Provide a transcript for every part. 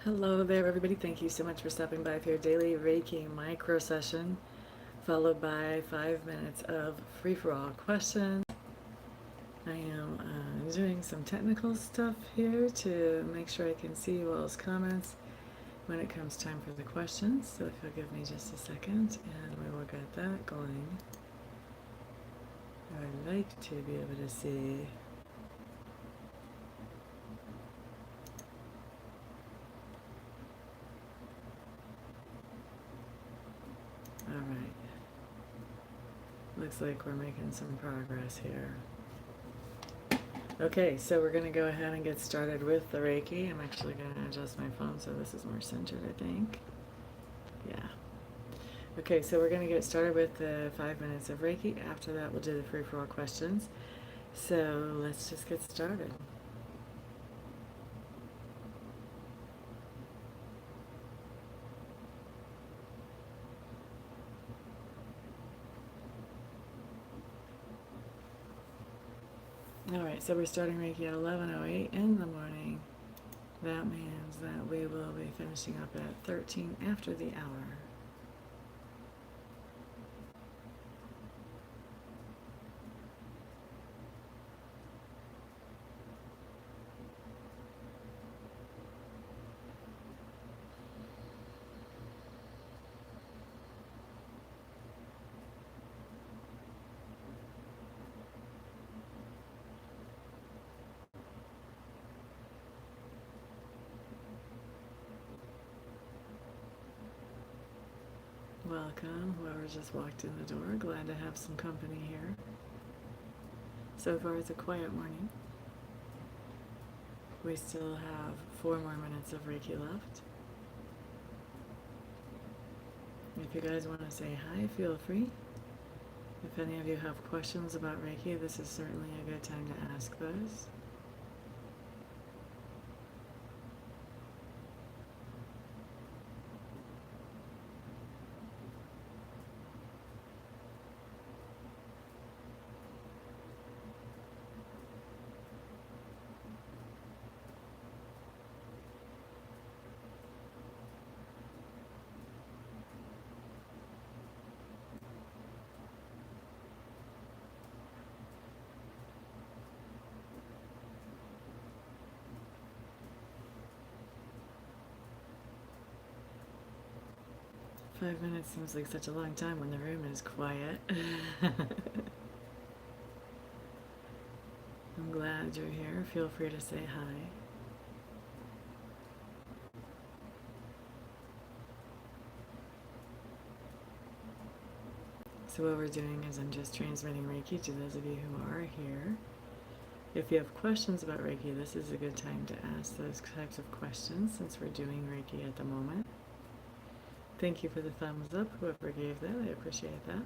Hello there, everybody. Thank you so much for stopping by for your daily Reiki micro session, followed by 5 minutes of free-for-all questions. I am doing some technical stuff here to make sure I can see you all's comments when it comes time for the questions. So if you'll give me just a second, and we will get that going. I'd like to be able to see. All right. Looks like we're making some progress here. Okay, so we're going to go ahead and get started with the Reiki. I'm actually going to adjust my phone so this is more centered, I think. Yeah. Okay, so we're going to get started with the 5 minutes of Reiki. After that, we'll do the free-for-all questions. So let's just get started. All right, so we're starting Reiki at 11:08 in the morning. That means that we will be finishing up at 13 after the hour. Welcome, whoever just walked in the door. Glad to have some company here. So far, it's a quiet morning. We still have 4 more minutes of Reiki left. If you guys want to say hi, feel free. If any of you have questions about Reiki, this is certainly a good time to ask those. Five minutes seems like such a long time when the room is quiet. I'm glad you're here. Feel free to say hi. So what we're doing is I'm just transmitting Reiki to those of you who are here. If you have questions about Reiki, this is a good time to ask those types of questions since we're doing Reiki at the moment. Thank you for the thumbs up, whoever gave that. I appreciate that.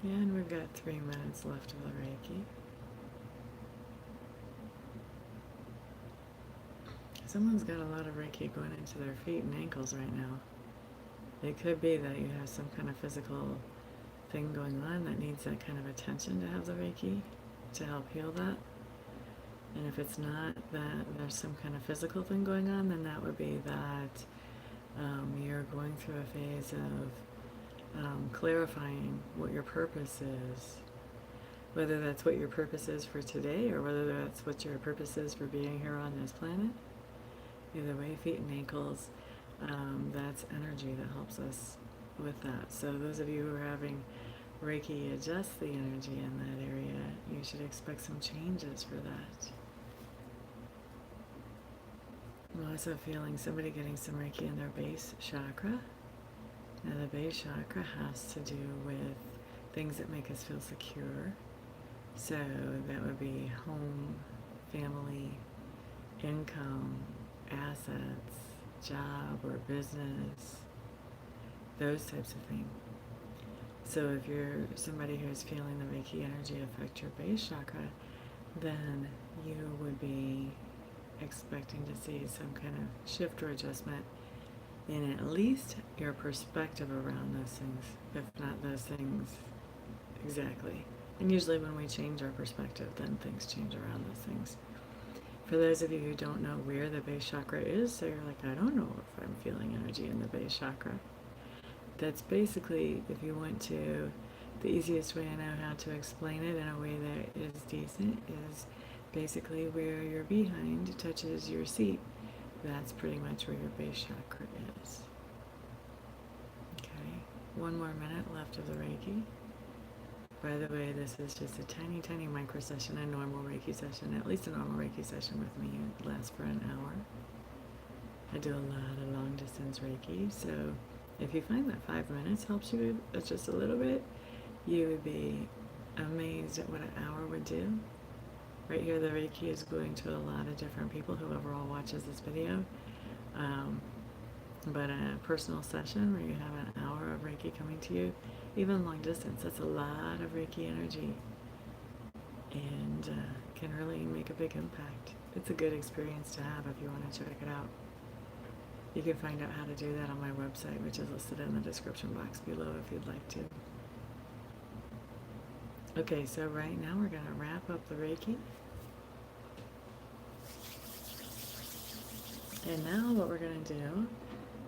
And we've got 3 minutes left of the Reiki. Someone's got a lot of Reiki going into their feet and ankles right now. It could be that you have some kind of physical thing going on that needs that kind of attention to have the Reiki to help heal that. And if it's not that there's some kind of physical thing going on, then that would be that you're going through a phase of clarifying what your purpose is. Whether that's what your purpose is for today or whether that's what your purpose is for being here on this planet. Either way, feet and ankles, that's energy that helps us with that. So those of you who are having Reiki adjust the energy in that area, you should expect some changes for that. I'm also feeling somebody getting some Reiki in their base chakra. Now the base chakra has to do with things that make us feel secure. So that would be home, family, income, assets, job or business, those types of things. So if you're somebody who's feeling the Reiki energy affect your base chakra, then you would be expecting to see some kind of shift or adjustment in at least your perspective around those things, if not those things exactly. And usually when we change our perspective, then things change around those things. For those of you who don't know where the base chakra is, so you're like, I don't know if I'm feeling energy in the base chakra. That's basically, if you want to, the easiest way I know how to explain it in a way that is decent is basically where your behind touches your seat. That's pretty much where your base chakra is. Okay, one more minute left of the Reiki. By the way, this is just a tiny, tiny micro session, a normal Reiki session. At least a normal Reiki session with me lasts for an hour. I do a lot of long distance Reiki, so if you find that 5 minutes helps you just a little bit, you would be amazed at what an hour would do. Right here, the Reiki is going to a lot of different people, whoever all watches this video. But a personal session where you have an hour of Reiki coming to you, even long distance, that's a lot of Reiki energy and can really make a big impact. It's a good experience to have if you want to check it out. You can find out how to do that on my website, which is listed in the description box below if you'd like to. Okay, so right now we're going to wrap up the Reiki. And now what we're going to do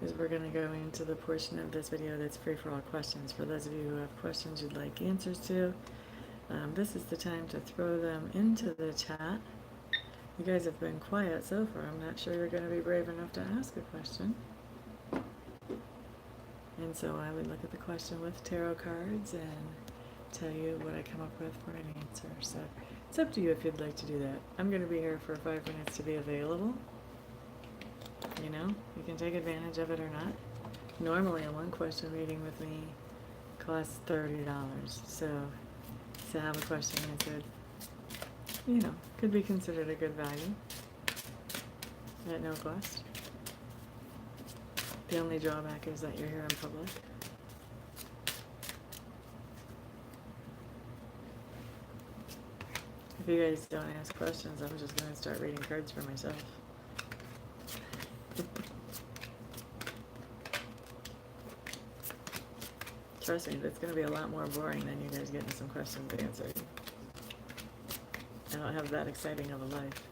is we're going to go into the portion of this video that's free for all questions. For those of you who have questions you'd like answers to, this is the time to throw them into the chat. You guys have been quiet so far. I'm not sure you're going to be brave enough to ask a question. And so I would look at the question with tarot cards and tell you what I come up with for an answer. So it's up to you if you'd like to do that. I'm going to be here for 5 minutes to be available. You know, you can take advantage of it or not. Normally a one question reading with me costs $30. So to have a question answered, you know, could be considered a good value at no cost. The only drawback is that you're here in public. If you guys don't ask questions, I'm just going to start reading cards for myself. Trust me, it's going to be a lot more boring than you guys getting some questions answered. I don't have that exciting of a life.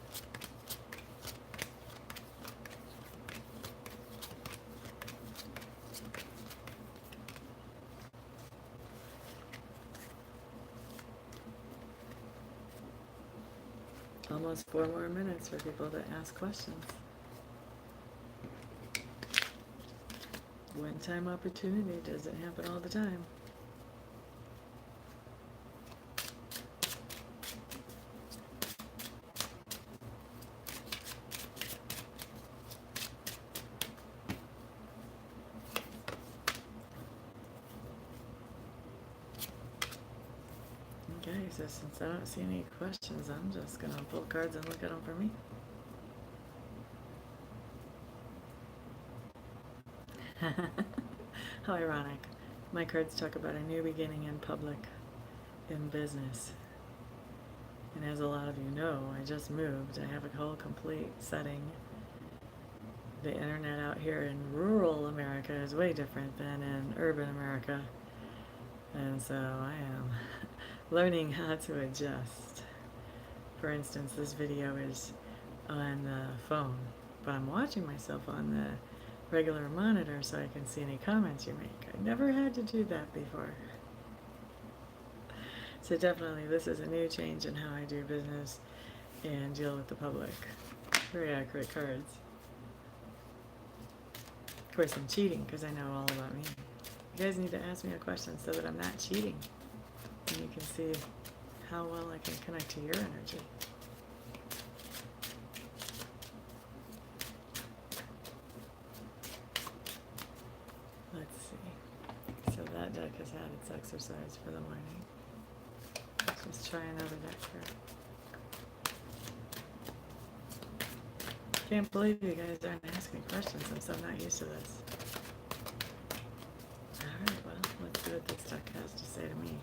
Almost 4 more minutes for people to ask questions. One-time opportunity doesn't happen all the time. Okay, so since I don't see any questions, I'm just going to pull cards and look at them for me. How ironic. My cards talk about a new beginning in public, in business. And as a lot of you know, I just moved. I have a whole complete setting. The internet out here in rural America is way different than in urban America. And so I am learning how to adjust. For instance, this video is on the phone, but I'm watching myself on the regular monitor so I can see any comments you make. I never had to do that before. So definitely this is a new change in how I do business and deal with the public. Very accurate cards. Of course I'm cheating because I know all about me. You guys need to ask me a question so that I'm not cheating. And you can see how well I can connect to your energy. Let's see. So that deck has had its exercise for the morning. Let's just try another deck here. Can't believe you guys aren't asking questions. I'm so not used to this. Alright, well, let's see what this deck has to say to me.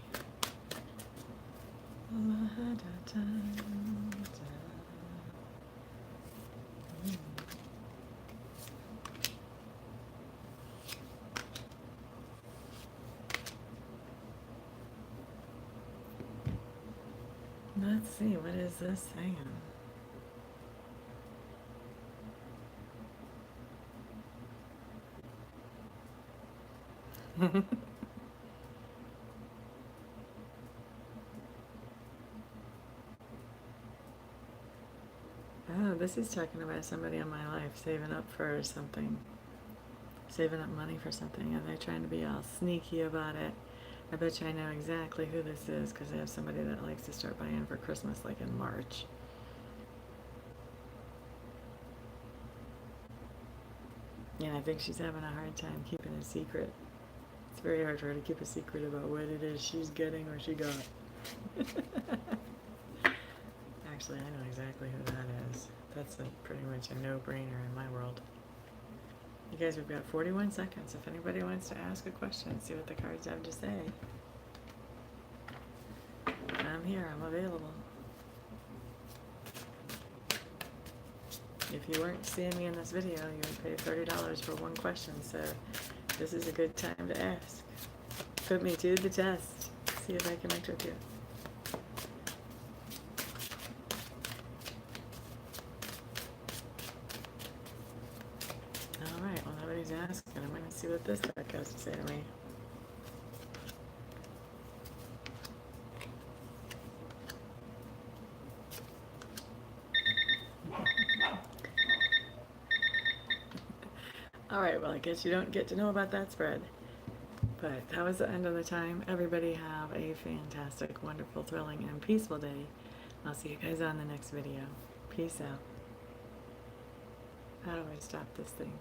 Let's see, what is this saying? Oh, this is talking about somebody in my life saving up for something, saving up money for something, and they're trying to be all sneaky about it. I bet you I know exactly who this is because I have somebody that likes to start buying for Christmas like in March. And I think she's having a hard time keeping a secret. It's very hard for her to keep a secret about what it is she's getting or she got. Actually, I know exactly who that is. That's pretty much a no-brainer in my world. You guys, we've got 41 seconds. If anybody wants to ask a question, see what the cards have to say. I'm here. I'm available. If you weren't seeing me in this video, you would pay $30 for one question, so this is a good time to ask. Put me to the test. See if I connect with you. Alright, well nobody's asking. I'm going to see what this deck has to say to me. Alright, well I guess you don't get to know about that spread. But that was the end of the time. Everybody have a fantastic, wonderful, thrilling, and peaceful day. I'll see you guys on the next video. Peace out. How do I stop this thing?